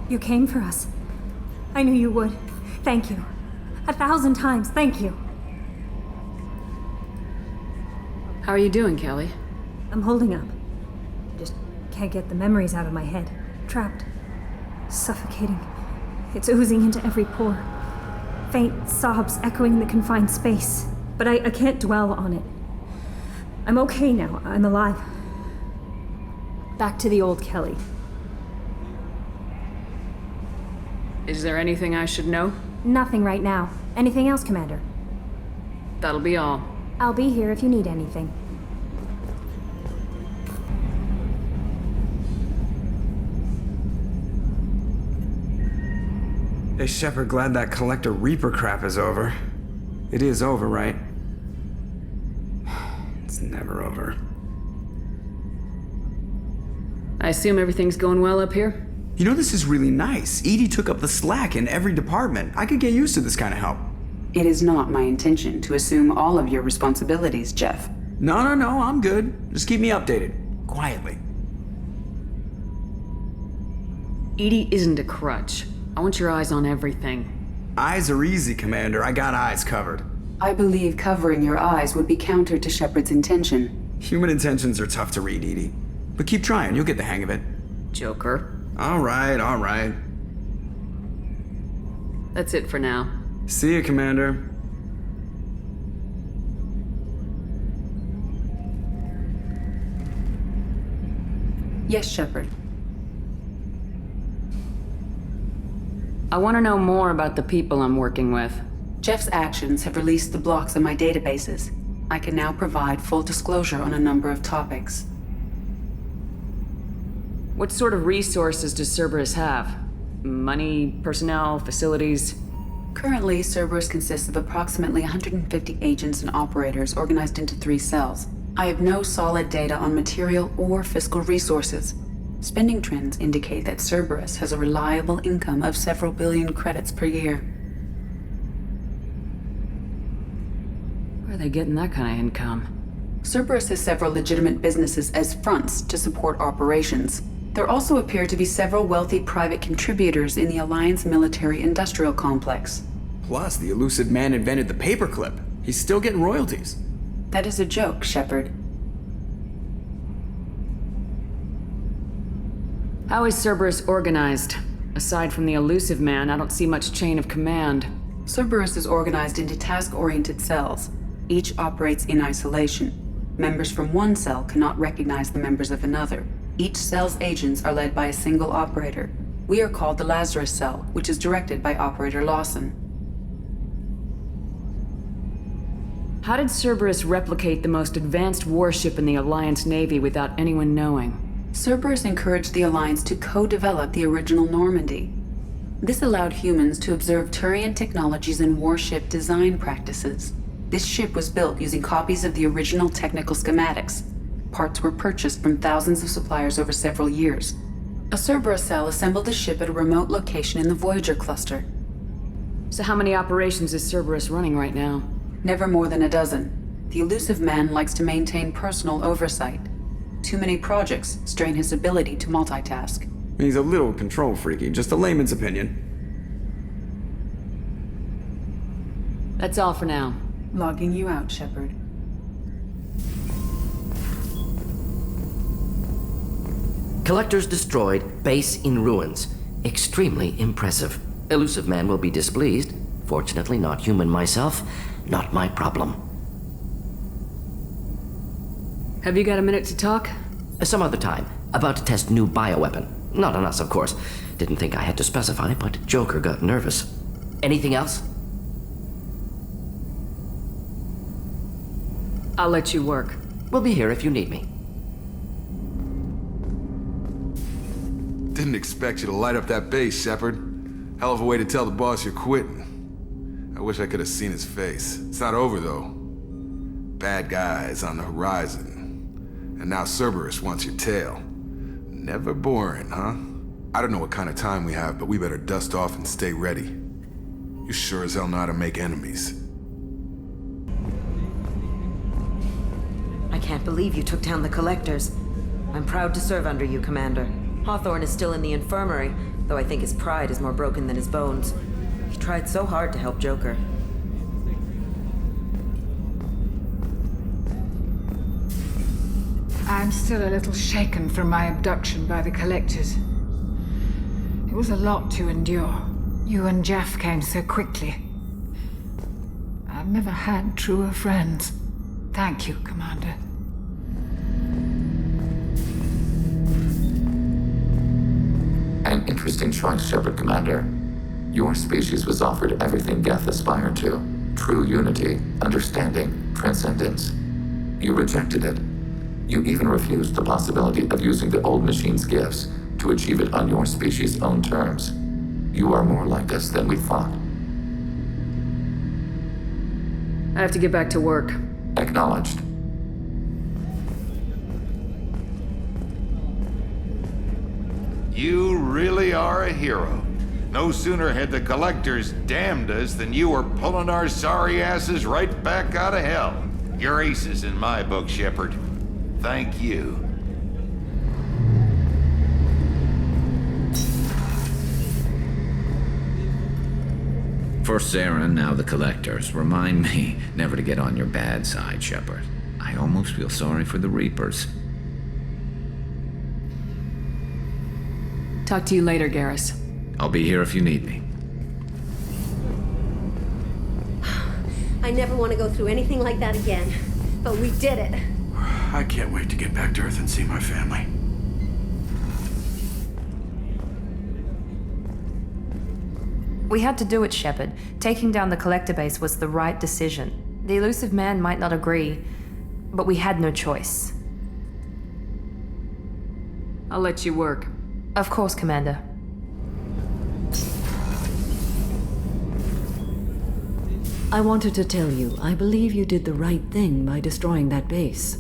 You came for us. I knew you would. Thank you. 1,000 times, thank you. How are you doing, Kelly? I'm holding up. Just can't get the memories out of my head. Trapped. Suffocating. It's oozing into every pore. Faint sobs echoing the confined space. But I can't dwell on it. I'm okay now. I'm alive. Back to the old Kelly. Is there anything I should know? Nothing right now. Anything else, Commander? That'll be all. I'll be here if you need anything. Hey, Shepard, glad that Collector Reaper crap is over. It is over, right? It's never over. I assume everything's going well up here? You know, this is really nice. Edie took up the slack in every department. I could get used to this kind of help. It is not my intention to assume all of your responsibilities, Jeff. No, I'm good. Just keep me updated. Quietly. Edie isn't a crutch. I want your eyes on everything. Eyes are easy, Commander. I got eyes covered. I believe covering your eyes would be counter to Shepard's intention. Human intentions are tough to read, Edie. But keep trying, you'll get the hang of it. Joker. All right. That's it for now. See you, Commander. Yes, Shepard. I want to know more about the people I'm working with. Jeff's actions have released the blocks in my databases. I can now provide full disclosure on a number of topics. What sort of resources does Cerberus have? Money, personnel, facilities? Currently, Cerberus consists of approximately 150 agents and operators organized into 3 cells. I have no solid data on material or fiscal resources. Spending trends indicate that Cerberus has a reliable income of several billion credits per year. Where are they getting that kind of income? Cerberus has several legitimate businesses as fronts to support operations. There also appear to be several wealthy private contributors in the Alliance military-industrial complex. Plus, the elusive man invented the paperclip. He's still getting royalties. That is a joke, Shepard. How is Cerberus organized? Aside from the elusive man, I don't see much chain of command. Cerberus is organized into task-oriented cells. Each operates in isolation. Members from one cell cannot recognize the members of another. Each cell's agents are led by a single operator. We are called the Lazarus Cell, which is directed by Operator Lawson. How did Cerberus replicate the most advanced warship in the Alliance Navy without anyone knowing? Cerberus encouraged the Alliance to co-develop the original Normandy. This allowed humans to observe Turian technologies and warship design practices. This ship was built using copies of the original technical schematics. Parts were purchased from thousands of suppliers over several years. A Cerberus cell assembled the ship at a remote location in the Voyager cluster. So how many operations is Cerberus running right now? Never more than a dozen. The elusive man likes to maintain personal oversight. Too many projects strain his ability to multitask. He's a little control freaky, just a layman's opinion. That's all for now. Logging you out, Shepard. Collectors destroyed, base in ruins. Extremely impressive. Elusive man will be displeased. Fortunately, not human myself. Not my problem. Have you got a minute to talk? Some other time. About to test new bioweapon. Not on us, of course. Didn't think I had to specify, but Joker got nervous. Anything else? I'll let you work. We'll be here if you need me. Didn't expect you to light up that base, Shepard. Hell of a way to tell the boss you're quitting. I wish I could have seen his face. It's not over, though. Bad guys on the horizon. And now Cerberus wants your tail. Never boring, huh? I don't know what kind of time we have, but we better dust off and stay ready. You sure as hell know how to make enemies. I can't believe you took down the Collectors. I'm proud to serve under you, Commander. Hawthorne is still in the infirmary, though I think his pride is more broken than his bones. He tried so hard to help Joker. I'm still a little shaken from my abduction by the Collectors. It was a lot to endure. You and Jeff came so quickly. I've never had truer friends. Thank you, Commander. An interesting choice, Shepard, Commander. Your species was offered everything Geth aspired to. True unity, understanding, transcendence. You rejected it. You even refused the possibility of using the old machine's gifts to achieve it on your species' own terms. You are more like us than we thought. I have to get back to work. Acknowledged. You really are a hero. No sooner had the Collectors damned us than you were pulling our sorry asses right back out of hell. You're aces in my book, Shepard. Thank you. First Saren, now the Collectors. Remind me never to get on your bad side, Shepard. I almost feel sorry for the Reapers. Talk to you later, Garrus. I'll be here if you need me. I never want to go through anything like that again. But we did it. I can't wait to get back to Earth and see my family. We had to do it, Shepard. Taking down the Collector base was the right decision. The elusive man might not agree, but we had no choice. I'll let you work. Of course, Commander. I wanted to tell you, I believe you did the right thing by destroying that base.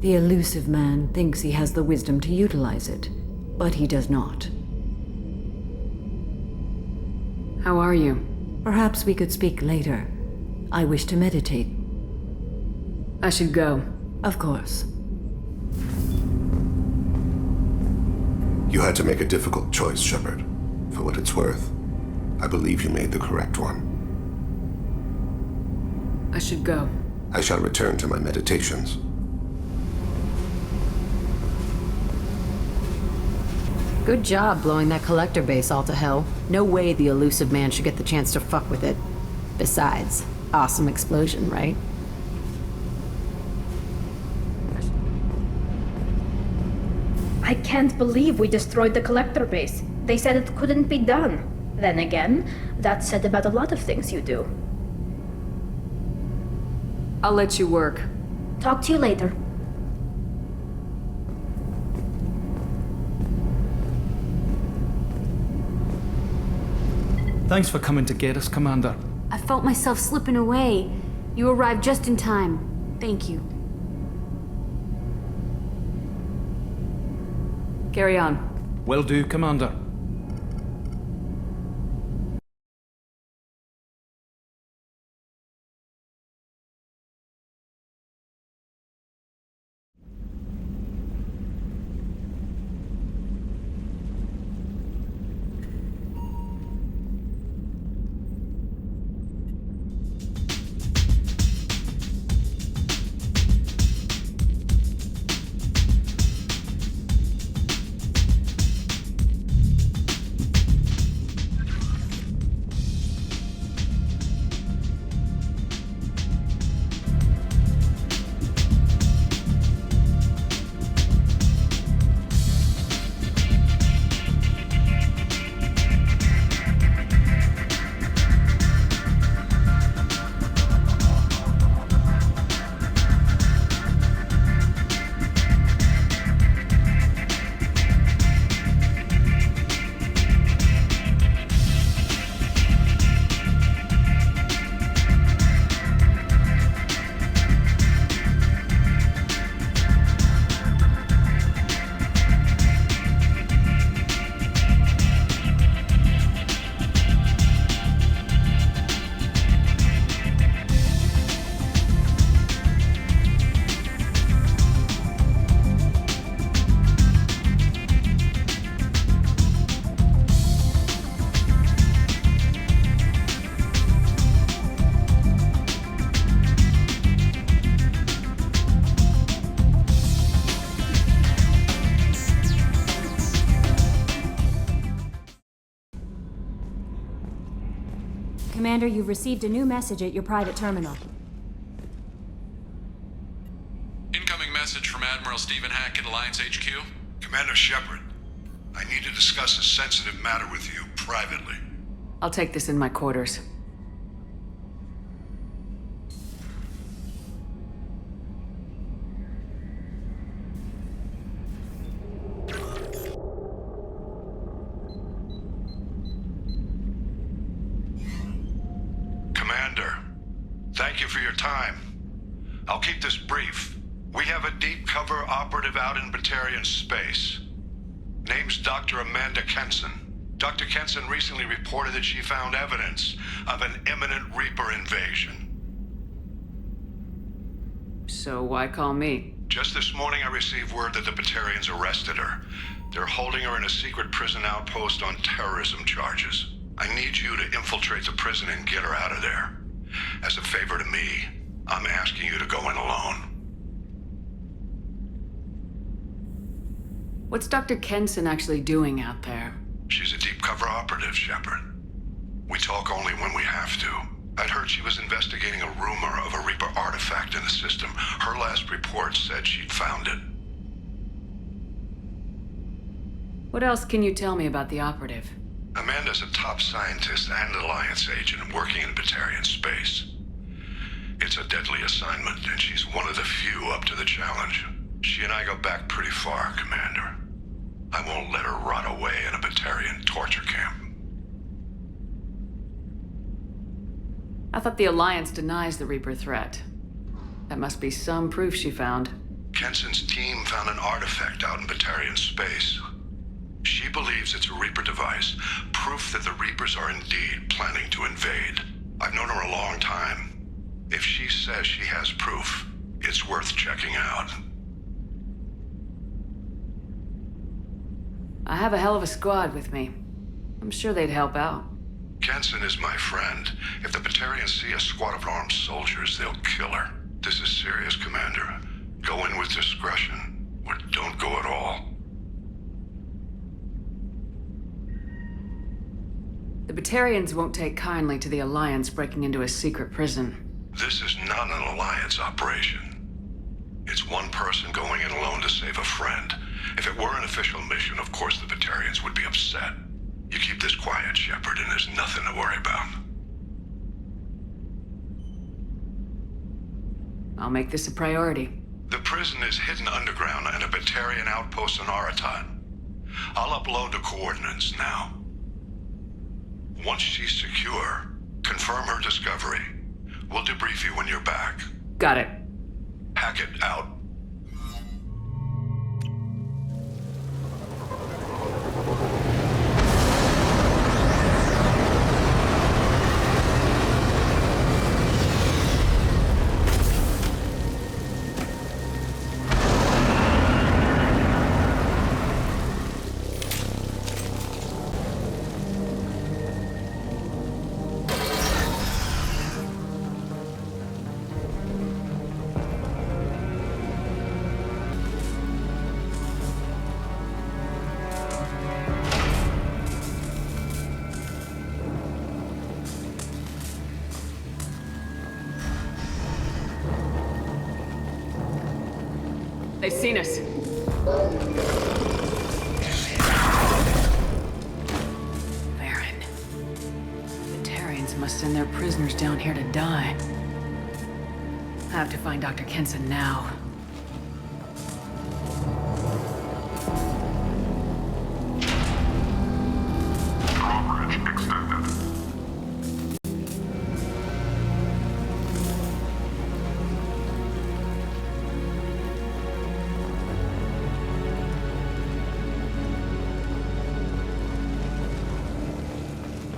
The elusive man thinks he has the wisdom to utilize it, but he does not. How are you? Perhaps we could speak later. I wish to meditate. I should go. Of course. You had to make a difficult choice, Shepard. For what it's worth, I believe you made the correct one. I should go. I shall return to my meditations. Good job blowing that Collector base all to hell. No way the elusive man should get the chance to fuck with it. Besides, awesome explosion, right? I can't believe we destroyed the Collector base. They said it couldn't be done. Then again, that's said about a lot of things you do. I'll let you work. Talk to you later. Thanks for coming to get us, Commander. I felt myself slipping away. You arrived just in time. Thank you. Carry on. Will do, Commander. Commander, you've received a new message at your private terminal. Incoming message from Admiral Stephen Hackett, Alliance HQ. Commander Shepard, I need to discuss a sensitive matter with you privately. I'll take this in my quarters. Commander, thank you for your time. I'll keep this brief. We have a deep cover operative out in Batarian space. Name's Dr. Amanda Kenson. Dr. Kenson recently reported that she found evidence of an imminent Reaper invasion. So why call me? Just this morning I received word that the Batarians arrested her. They're holding her in a secret prison outpost on terrorism charges. I need you to infiltrate the prison and get her out of there. As a favor to me, I'm asking you to go in alone. What's Dr. Kenson actually doing out there? She's a deep cover operative, Shepard. We talk only when we have to. I'd heard she was investigating a rumor of a Reaper artifact in the system. Her last report said she'd found it. What else can you tell me about the operative? Amanda's a top scientist and Alliance agent working in Batarian space. It's a deadly assignment, and she's one of the few up to the challenge. She and I go back pretty far, Commander. I won't let her rot away in a Batarian torture camp. I thought the Alliance denies the Reaper threat. That must be some proof she found. Kenson's team found an artifact out in Batarian space. She believes it's a Reaper device, proof that the Reapers are indeed planning to invade. I've known her a long time. If she says she has proof, it's worth checking out. I have a hell of a squad with me. I'm sure they'd help out. Kenson is my friend. If the Batarians see a squad of armed soldiers, they'll kill her. This is serious, Commander. Go in with discretion, or don't go at all. The Batarians won't take kindly to the Alliance breaking into a secret prison. This is not an Alliance operation. It's one person going in alone to save a friend. If it were an official mission, of course the Batarians would be upset. You keep this quiet, Shepard, and there's nothing to worry about. I'll make this a priority. The prison is hidden underground in a Batarian outpost on Aratoht. I'll upload the coordinates now. Once she's secure, confirm her discovery. We'll debrief you when you're back. Got it. Hackett out. They've seen us. Baron. Batarians must send their prisoners down here to die. I have to find Dr. Kenson now. Drawbridge extended.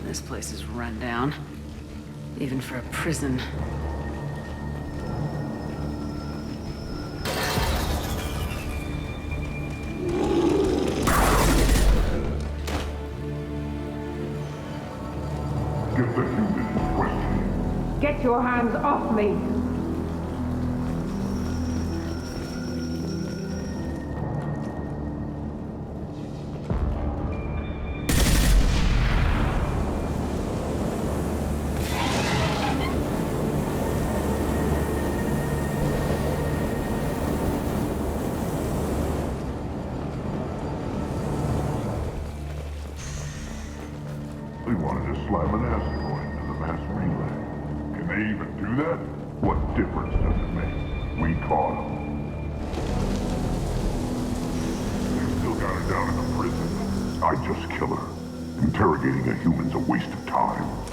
This place is run down, even for a prison. Get your hands off me! They wanted to slam an asteroid into the mass relay. Can they even do that? What difference does it make? We caught them. They still got her down in the prison. I'd just kill her. Interrogating a human's a waste of time.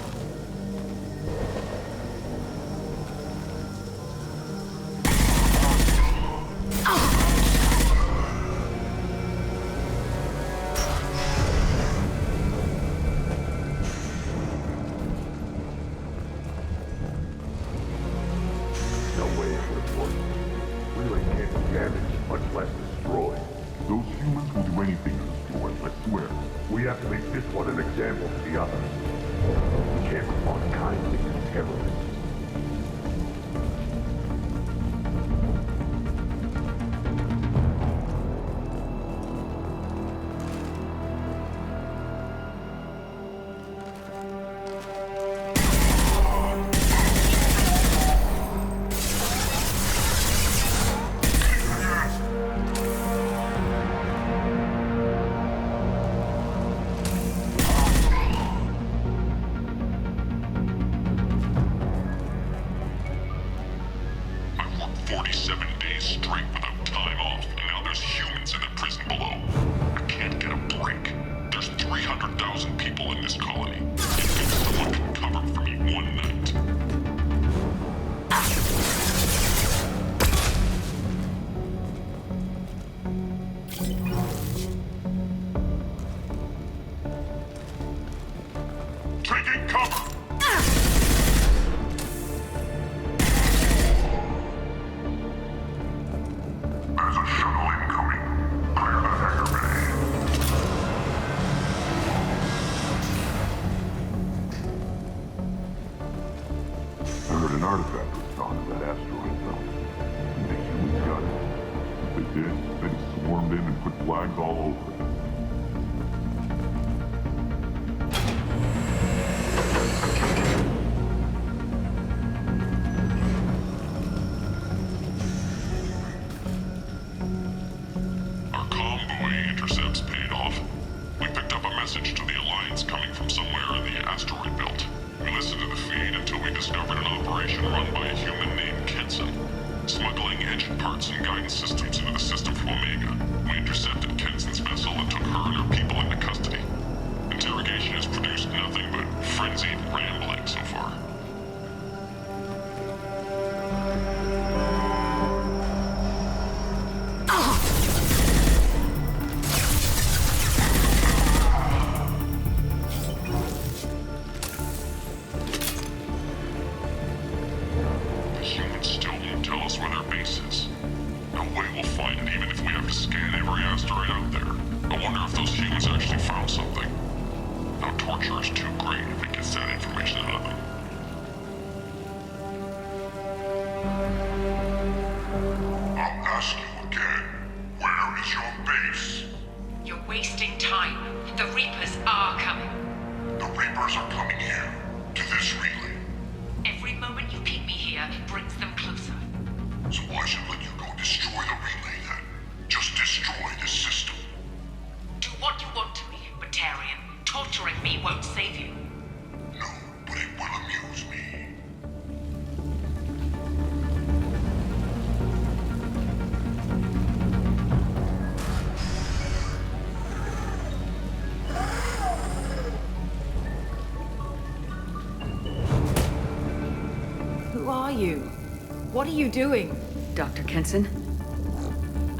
What are you doing? Dr. Kenson?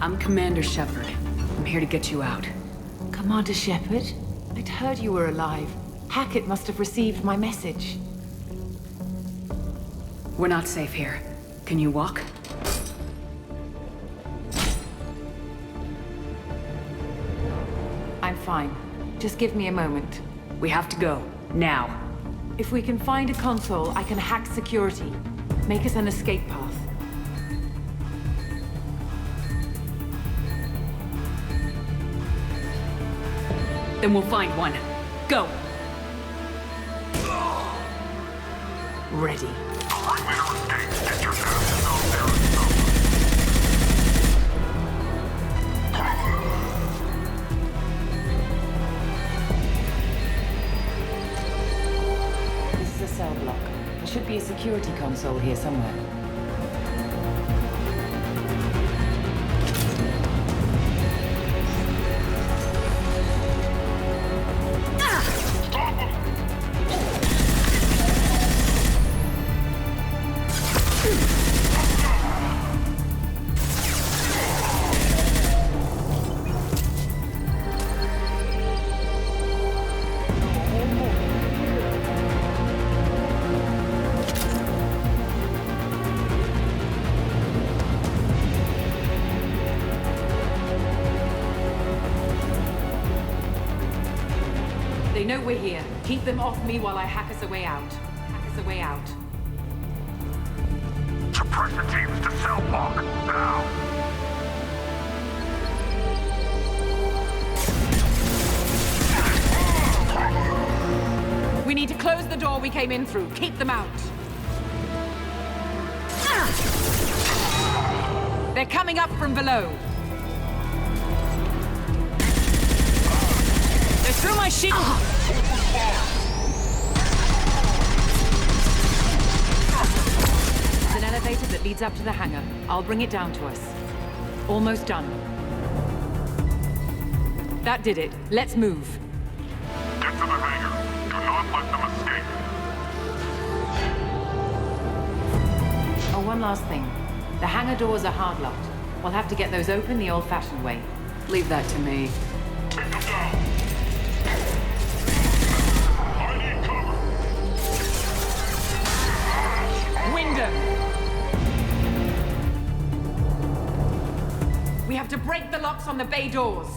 I'm Commander Shepard. I'm here to get you out. Commander Shepard? I'd heard you were alive. Hackett must have received my message. We're not safe here. Can you walk? I'm fine. Just give me a moment. We have to go. Now. If we can find a console, I can hack security. Make us an escape path. Then we'll find one. Go! Ready. should be a security console here somewhere. They know we're here. Keep them off me while I hack us a way out. Hack us a way out. Suppress the teams to cell block, now! We need to close the door we came in through. Keep them out. They're coming up from below. They're through my shield. There's an elevator that leads up to the hangar. I'll bring it down to us. Almost done. That did it. Let's move. Get to the hangar. Do not let them escape. Oh, one last thing. The hangar doors are hard-locked. We'll have to get those open the old-fashioned way. Leave that to me. Take them down. I need cover. Wyndham! We have to break the locks on the bay doors.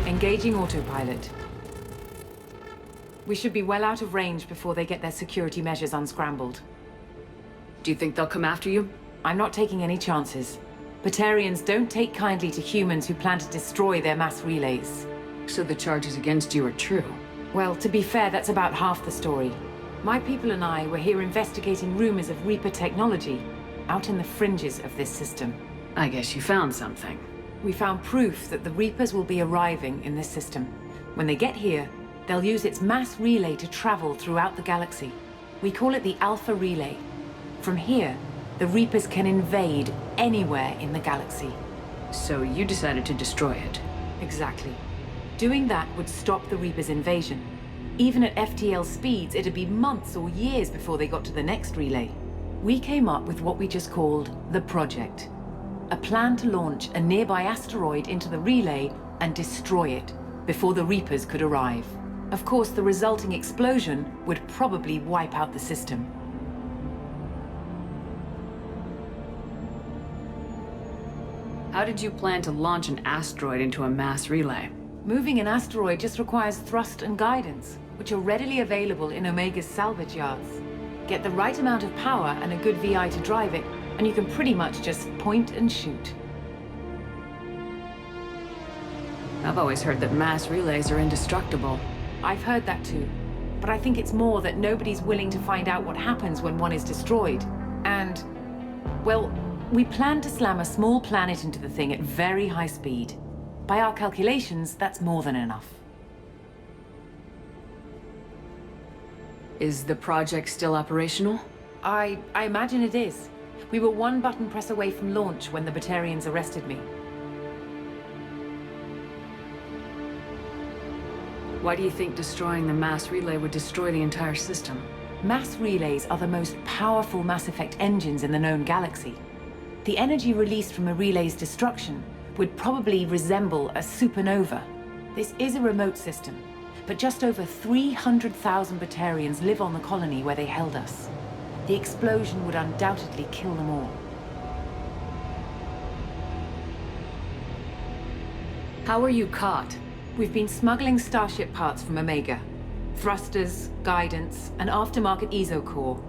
Engaging autopilot. We should be well out of range before they get their security measures unscrambled. Do you think they'll come after you? I'm not taking any chances. Batarians don't take kindly to humans who plan to destroy their mass relays. So the charges against you are true? Well, to be fair, that's about half the story. My people and I were here investigating rumors of Reaper technology out in the fringes of this system. I guess you found something. We found proof that the Reapers will be arriving in this system. When they get here, they'll use its mass relay to travel throughout the galaxy. We call it the Alpha Relay. From here, the Reapers can invade anywhere in the galaxy. So you decided to destroy it? Exactly. Doing that would stop the Reapers' invasion. Even at FTL speeds, it'd be months or years before they got to the next relay. We came up with what we just called the Project. A plan to launch a nearby asteroid into the relay and destroy it before the Reapers could arrive. Of course, the resulting explosion would probably wipe out the system. How did you plan to launch an asteroid into a mass relay? Moving an asteroid just requires thrust and guidance, which are readily available in Omega's salvage yards. Get the right amount of power and a good VI to drive it, and you can pretty much just point and shoot. I've always heard that mass relays are indestructible. I've heard that too. But I think it's more that nobody's willing to find out what happens when one is destroyed. And, well, we plan to slam a small planet into the thing at very high speed. By our calculations, that's more than enough. Is the project still operational? I imagine it is. We were one button press away from launch when the Batarians arrested me. Why do you think destroying the mass relay would destroy the entire system? Mass relays are the most powerful Mass Effect engines in the known galaxy. The energy released from a relay's destruction would probably resemble a supernova. This is a remote system, but just over 300,000 Batarians live on the colony where they held us. The explosion would undoubtedly kill them all. How were you caught? We've been smuggling Starship parts from Omega. Thrusters, guidance, and aftermarket ESO core.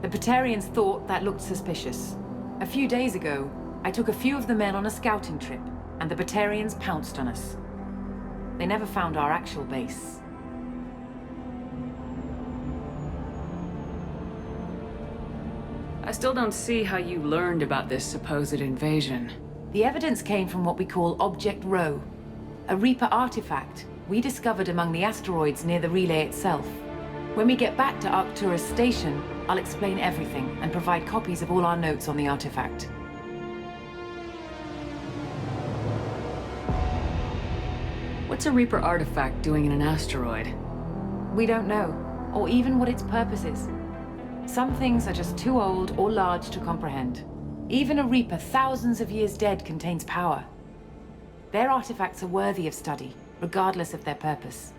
The Batarians thought that looked suspicious. A few days ago, I took a few of the men on a scouting trip, and the Batarians pounced on us. They never found our actual base. I still don't see how you learned about this supposed invasion. The evidence came from what we call Object Rho, a Reaper artifact we discovered among the asteroids near the relay itself. When we get back to Arcturus Station, I'll explain everything and provide copies of all our notes on the artifact. What's a Reaper artifact doing in an asteroid? We don't know, or even what its purpose is. Some things are just too old or large to comprehend. Even a Reaper thousands of years dead contains power. Their artifacts are worthy of study, regardless of their purpose.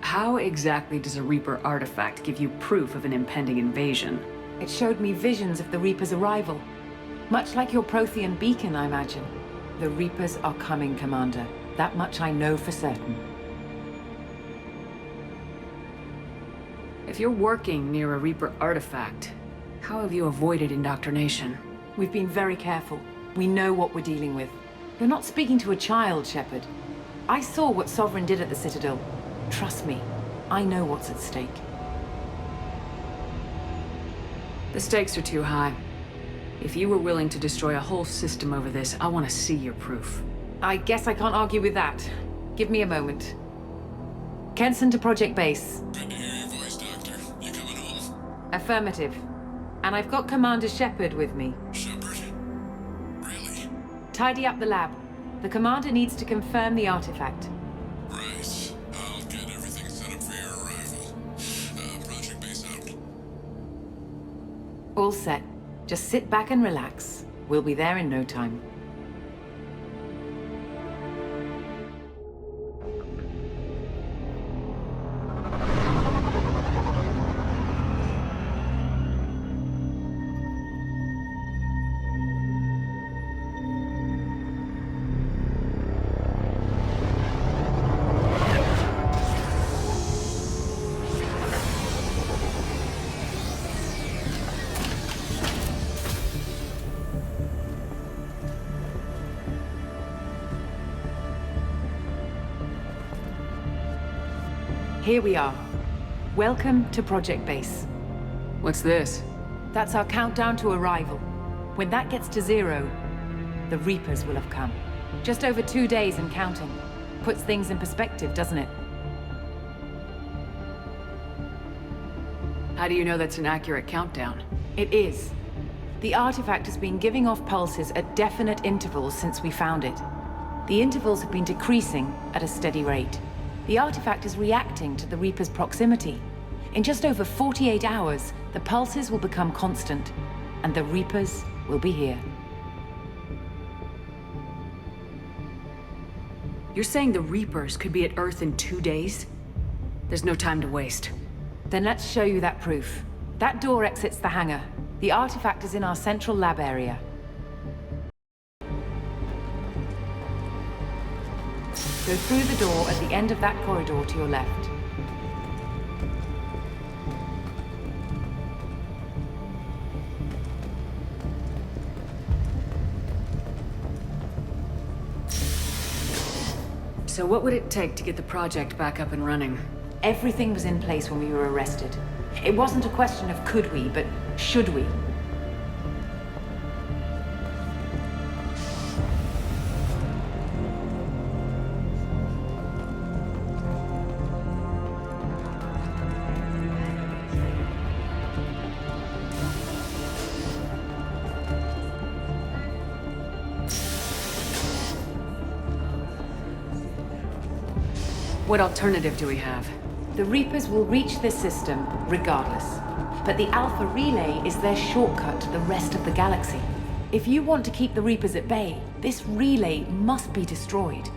How exactly does a Reaper artifact give you proof of an impending invasion? It showed me visions of the Reaper's arrival. Much like your Prothean beacon, I imagine. The Reapers are coming, Commander. That much I know for certain. If you're working near a Reaper artifact, how have you avoided indoctrination? We've been very careful. We know what we're dealing with. You're not speaking to a child, Shepard. I saw what Sovereign did at the Citadel. Trust me, I know what's at stake. The stakes are too high. If you were willing to destroy a whole system over this, I want to see your proof. I guess I can't argue with that. Give me a moment. Kenson to Project Base. Good to hear your voice, Doctor. You coming home? Affirmative. And I've got Commander Shepard with me. Shepard? Really? Tidy up the lab. The Commander needs to confirm the artifact. Right. I'll get everything set up for your arrival. Project Base out. All set. Just sit back and relax. We'll be there in no time. Here we are. Welcome to Project Base. What's this? That's our countdown to arrival. When that gets to 0, the Reapers will have come. Just over 2 days and counting. Puts things in perspective, doesn't it? How do you know that's an accurate countdown? It is. The artifact has been giving off pulses at definite intervals since we found it. The intervals have been decreasing at a steady rate. The artifact is reacting to the Reaper's proximity. In just over 48 hours, the pulses will become constant, and the Reapers will be here. You're saying the Reapers could be at Earth in 2 days? There's no time to waste. Then let's show you that proof. That door exits the hangar. The artifact is in our central lab area. Go through the door at the end of that corridor to your left. So what would it take to get the project back up and running? Everything was in place when we were arrested. It wasn't a question of could we, but should we? What alternative do we have? The Reapers will reach this system regardless. But the Alpha Relay is their shortcut to the rest of the galaxy. If you want to keep the Reapers at bay, this relay must be destroyed.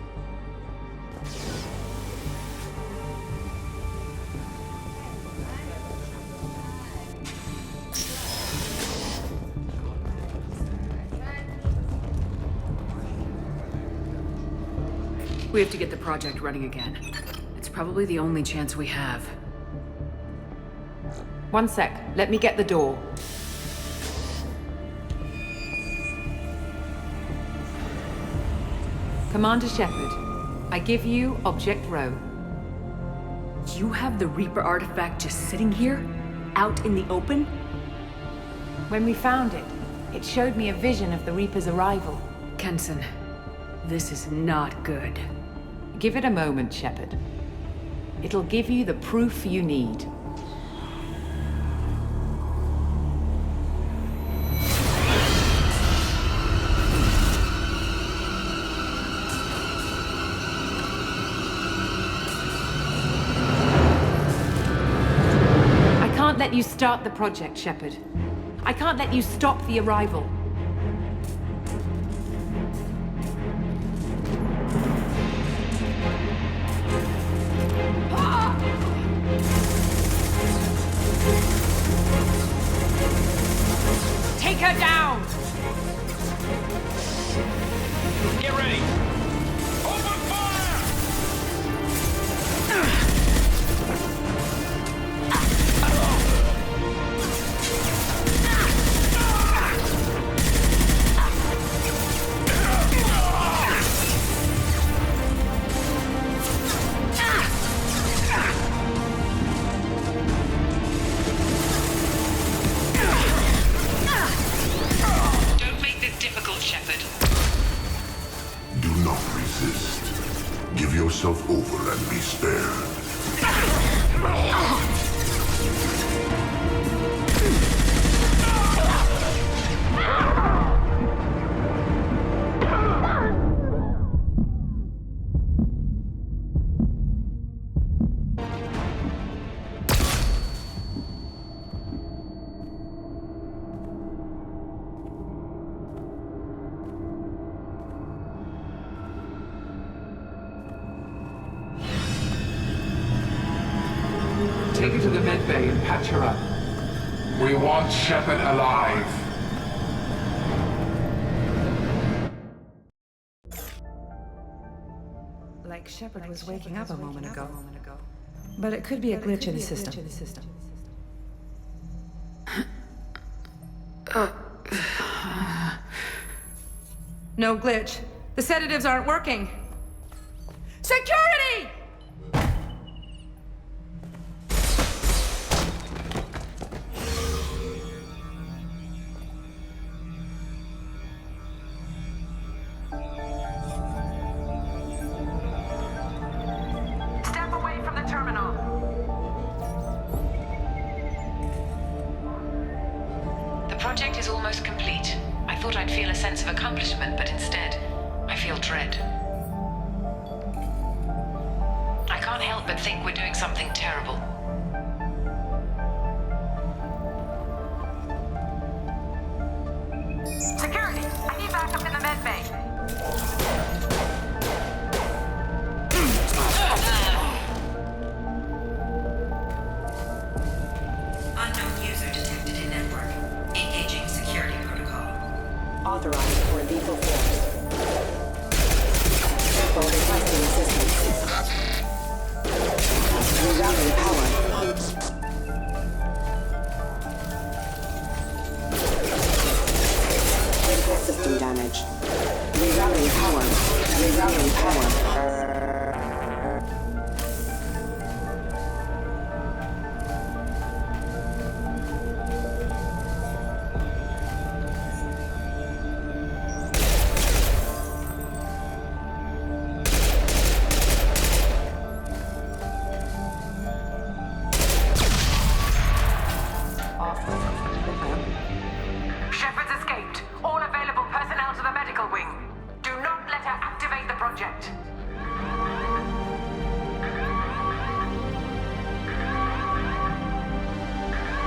We have to get the project running again. It's probably the only chance we have. One sec. Let me get the door. Commander Shepard, I give you Object Row. You have the Reaper artifact just sitting here? Out in the open? When we found it, it showed me a vision of the Reaper's arrival. Kenson, this is not good. Give it a moment, Shepard. It'll give you the proof you need. I can't let you start the project, Shepard. I can't let you stop the arrival. Take her down! Get ready! Open fire! Don't make this difficult, Shepard. Do not resist. Give yourself over and be spared. Take her to the med bay and patch her up. We want Shepard alive. Like Shepard was waking up a moment ago. But it could be a glitch in the system. No glitch. The sedatives aren't working. Security! Step away from the terminal. The project is almost complete. I thought I'd feel a sense of accomplishment, but instead, I feel dread. I can't help but think we're doing something terrible. Security! I need backup in the med bay. Unknown user detected in network. Engaging security protocol. Authorized for lethal force. Shepard requesting assistance. Rerouting power. Critical system damage. Rerouting power. Rerouting power. Shepard's escaped. All available personnel to the medical wing. Do not let her activate the project.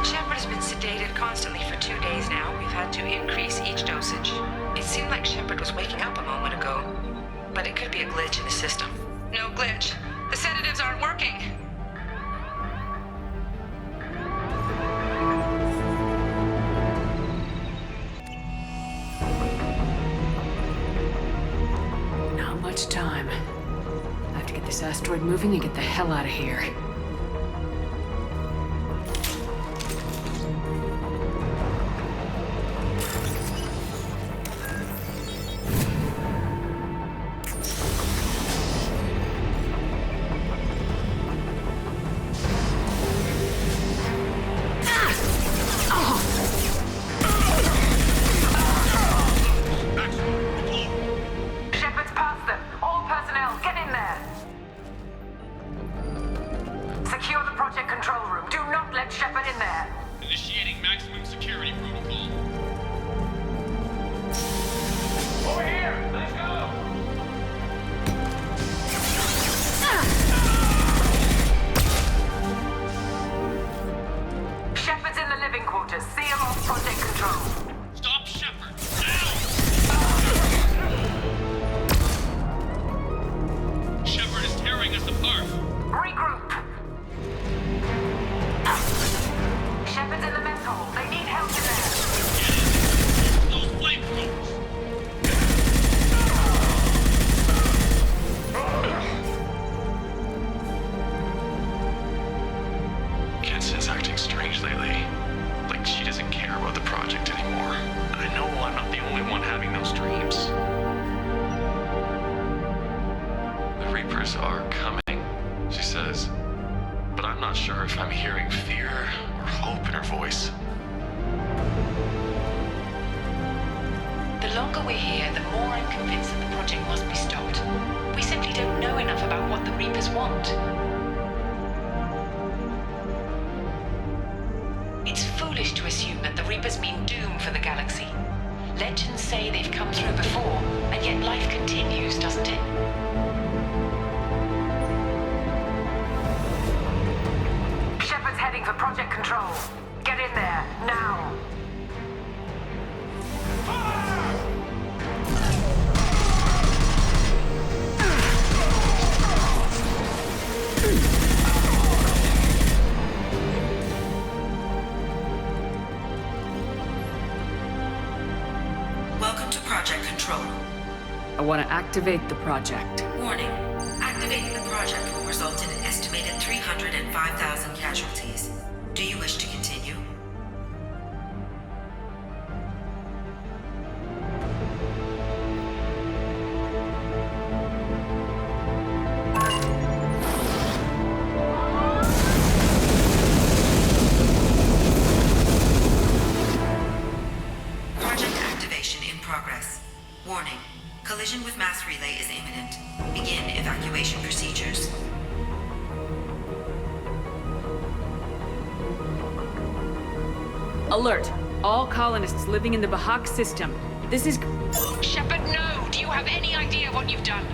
Shepard has been sedated constantly for 2 days now. We've had to increase each dosage. It seemed like Shepard was waking up a moment ago, but it could be a glitch in the system. No glitch. The sedatives aren't working. Not much time. to get this asteroid moving and get the hell out of here. Shepard's past them. All personnel, get in there. Secure the project control room. Do not let Shepard in there. Initiating maximum security protocol. Over here. Let's go. Shepard's in the living quarters. Seal off project control. Stop Shepard! Now! Shepard is tearing us apart. Regroup. Shepard's in the mess hall. They need help in there. Those flamethrowers! Kenson's acting strange lately. Like she doesn't care about the project anymore. I know I'm not the only one having those dreams. The Reapers are coming, she says. But I'm not sure if I'm hearing fear or hope in her voice. The longer we're here, the more I'm convinced that the project must be stopped. We simply don't know enough about what the Reapers want. It's foolish to assume that the Reapers mean doom for the galaxy. Legends say they've come through before, and yet life continues, doesn't it? Shepard's heading for project control. Get in there, now. Welcome to Project Control. I want to activate the project. Warning. Activating the project will result in an estimated 305,000 casualties. Do you wish to continue? Project activation in progress. Warning. Collision with mass relay is imminent. Begin evacuation procedures. Alert! All colonists living in the Bahak system. This is... Shepard, no! Do you have any idea what you've done?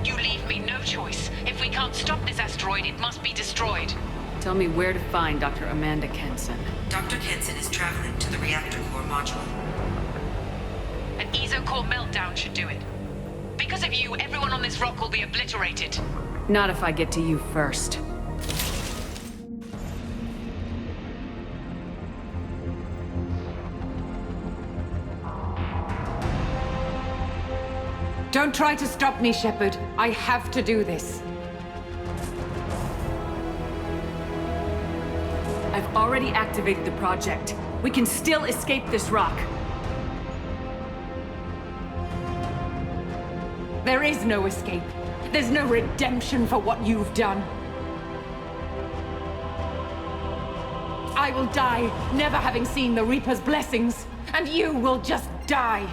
You leave me no choice. If we can't stop this asteroid, it must be destroyed. Tell me where to find Dr. Amanda Kenson. Dr. Kenson is traveling to the reactor core module. An ESO-core meltdown should do it. Because of you, everyone on this rock will be obliterated. Not if I get to you first. Don't try to stop me, Shepard. I have to do this. I've already activated the project. We can still escape this rock. There is no escape. There's no redemption for what you've done. I will die, never having seen the Reaper's blessings, and you will just die.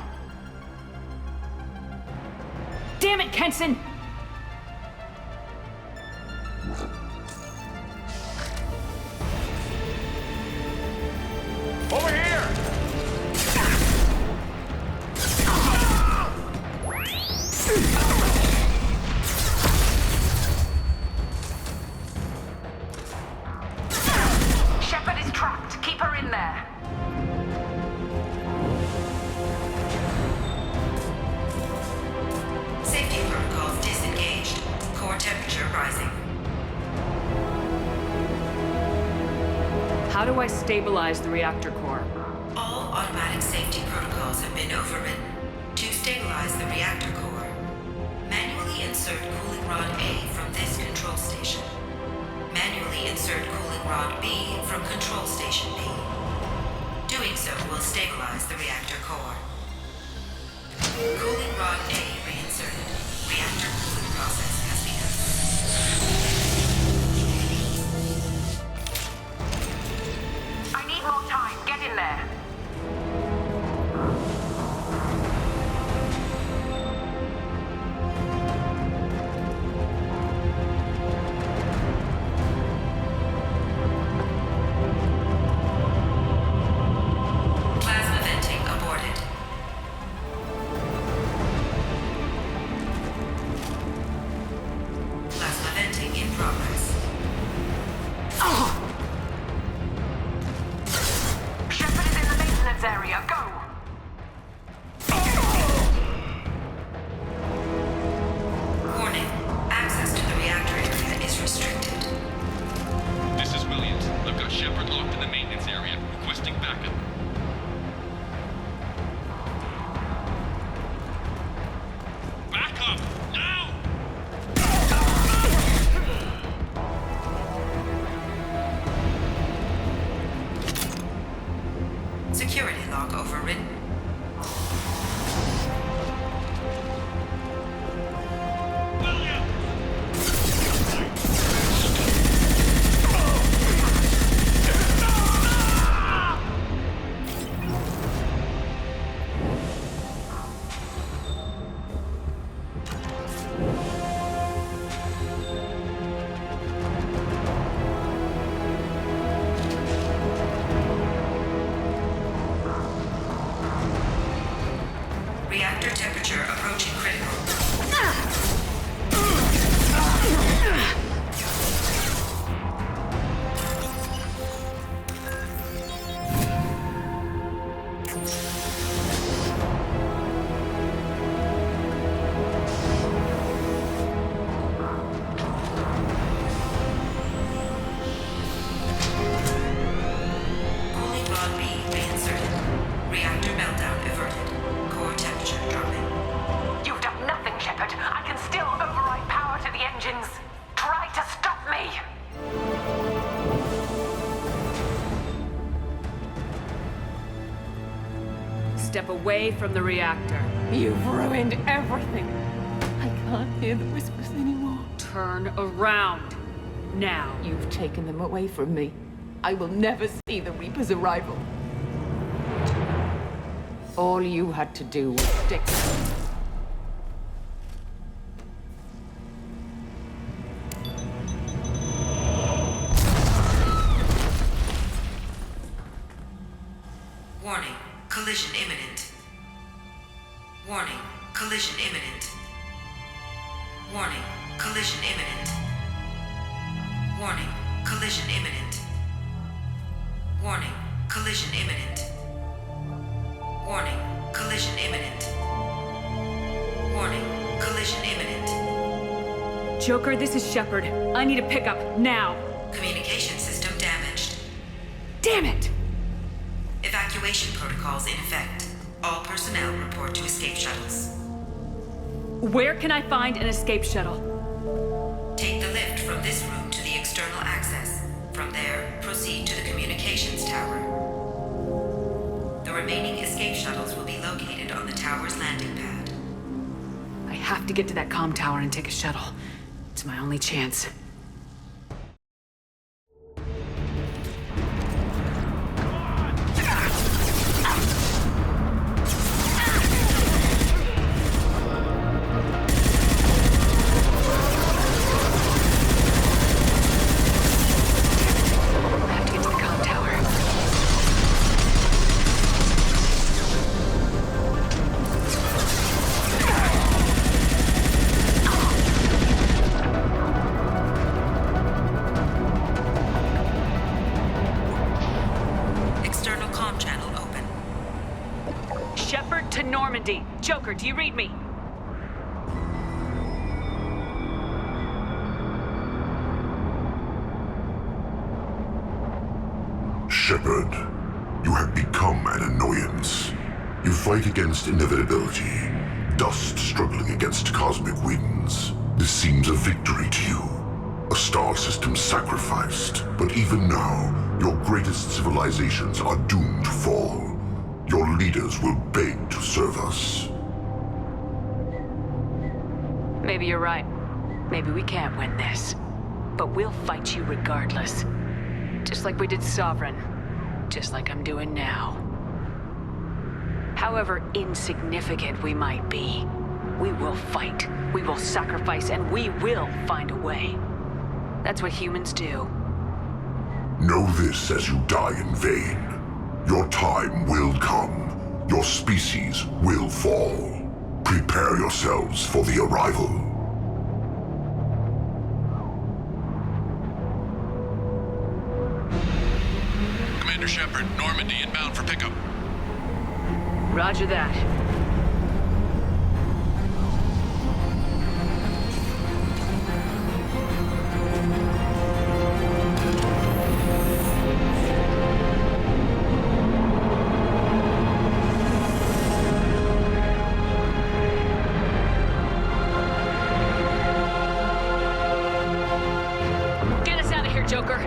Damn it, Kenson! Over here! Shepard is trapped. Keep her in there. Safety protocols disengaged. Core temperature rising. How do I stabilize the reactor core? All automatic safety protocols have been overridden. To stabilize the reactor core, manually insert cooling rod A from location. Manually insert cooling rod B from control station B. Doing so will stabilize the reactor core. Cooling rod A reinserted. Reactor cooling process has begun. I need more time. Get in there. Plasma venting aborted. Plasma venting in progress. Shepard is in the maintenance area. Go! Warning. Access to the reactor area is restricted. This is Williams. I've got Shepard locked in the maintenance area, requesting backup. Backup! Now! Security log overridden. Reactor temperature approaching critical. Cooling rod B reinserted. Reactor meltdown averted. Core temperature dropping. You've done nothing, Shepard. I can still override power to the engines. Try to stop me. Step away from the reactor. You've ruined everything. I can't hear the whispers anymore. Turn around. Now. You've taken them away from me. I will never see the Reaper's arrival. All you had to do was stick. Warning. Collision imminent. Warning. Collision imminent. Warning. Collision imminent. Warning. Collision imminent. Warning. Collision imminent. Warning. Collision imminent. Warning. Collision imminent. Joker, this is Shepard. I need a pickup, now. Communication system damaged. Damn it! Evacuation protocols in effect. All personnel report to escape shuttles. Where can I find an escape shuttle? Take the lift from this room to the external access. From there, proceed to the communications tower. The remaining escape shuttles will be located on the tower's landing pad. I have to get to that comm tower and take a shuttle. It's my only chance. to Normandy. Joker, do you read me? Shepard, you have become an annoyance. You fight against inevitability, dust struggling against cosmic winds. This seems a victory to you, a A star system sacrificed. But even now, your greatest civilizations are doomed to fall. Your leaders will beg to serve us. Maybe you're right. Maybe we can't win this. But we'll fight you regardless. Just like we did Sovereign. Just like I'm doing now. However insignificant we might be, we will fight, we will sacrifice, and we will find a way. That's what humans do. Know this as you die in vain. Your time will come. Your species will fall. Prepare yourselves for the arrival. Commander Shepard, Normandy inbound for pickup. Roger that. Get us out of here, Joker!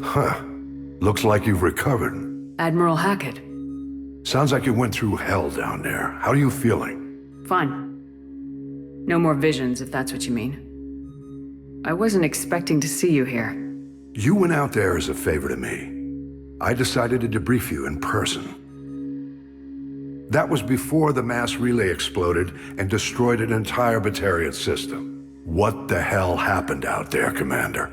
Huh. Looks like you've recovered. Admiral Hackett. Sounds like you went through hell down there. How are you feeling? Fine. No more visions, if that's what you mean. I wasn't expecting to see you here. You went out there as a favor to me. I decided to debrief you in person. That was before the mass relay exploded and destroyed an entire Batarian system. What the hell happened out there, Commander?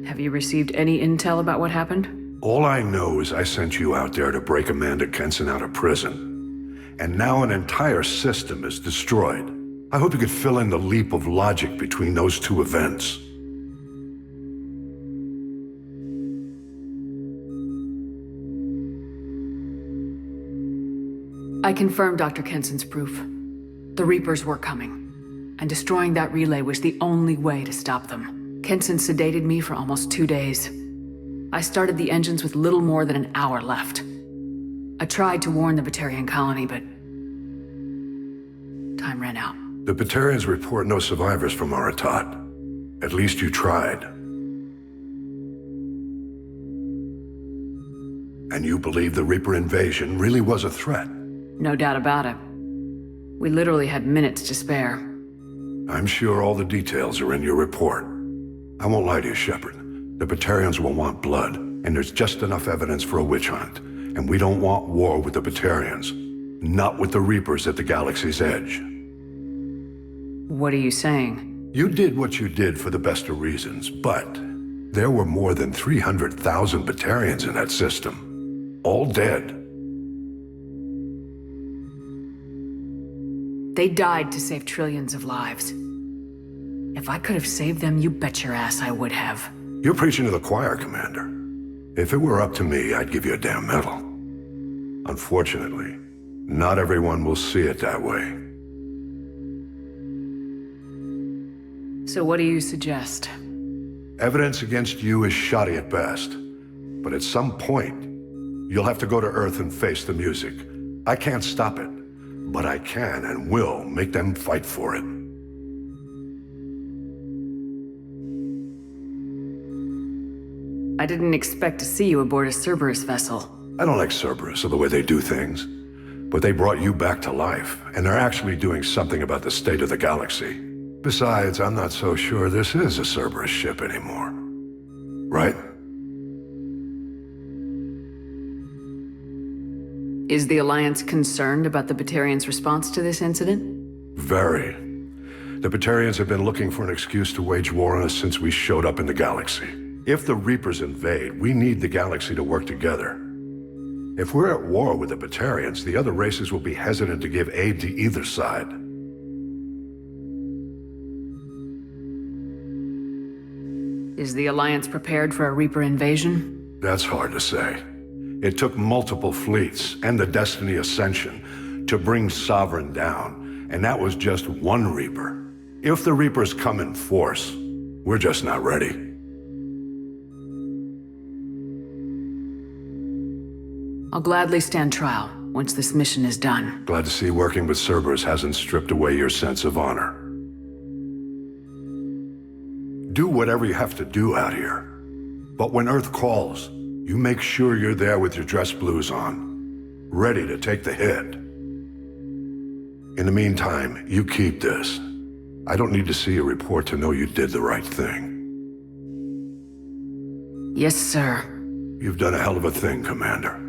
Have you received any intel about what happened? All I know is I sent you out there to break Amanda Kenson out of prison. And now an entire system is destroyed. I hope you could fill in the leap of logic between those two events. I confirmed Dr. Kenson's proof. The Reapers were coming, and destroying that relay was the only way to stop them. Kenson sedated me for almost 2 days. I started the engines with little more than an hour left. I tried to warn the Batarian colony, but time ran out. The Batarians report no survivors from Aratoht. At least you tried. And you believe the Reaper invasion really was a threat? No doubt about it. We literally had minutes to spare. I'm sure all the details are in your report. I won't lie to you, Shepard. The Batarians will want blood, and there's just enough evidence for a witch hunt. And we don't want war with the Batarians. Not with the Reapers at the galaxy's edge. What are you saying? You did what you did for the best of reasons, but there were more than 300,000 Batarians in that system. All dead. They died to save trillions of lives. If I could have saved them, you bet your ass I would have. You're preaching to the choir, Commander. If it were up to me, I'd give you a damn medal. Unfortunately, not everyone will see it that way. So what do you suggest? Evidence against you is shoddy at best. But at some point, you'll have to go to Earth and face the music. I can't stop it, but I can and will make them fight for it. I didn't expect to see you aboard a Cerberus vessel. I don't like Cerberus or the way they do things. But they brought you back to life, and they're actually doing something about the state of the galaxy. Besides, I'm not so sure this is a Cerberus ship anymore. Right? Is the Alliance concerned about the Batarians' response to this incident? Very. The Batarians have been looking for an excuse to wage war on us since we showed up in the galaxy. If the Reapers invade, we need the galaxy to work together. If we're at war with the Batarians, the other races will be hesitant to give aid to either side. Is the Alliance prepared for a Reaper invasion? That's hard to say. It took multiple fleets and the Destiny Ascension to bring Sovereign down, and that was just one Reaper. If the Reapers come in force, we're just not ready. I'll gladly stand trial once this mission is done. Glad to see working with Cerberus hasn't stripped away your sense of honor. Do whatever you have to do out here. But when Earth calls, you make sure you're there with your dress blues on, ready to take the hit. In the meantime, you keep this. I don't need to see a report to know you did the right thing. Yes, sir. You've done a hell of a thing, Commander.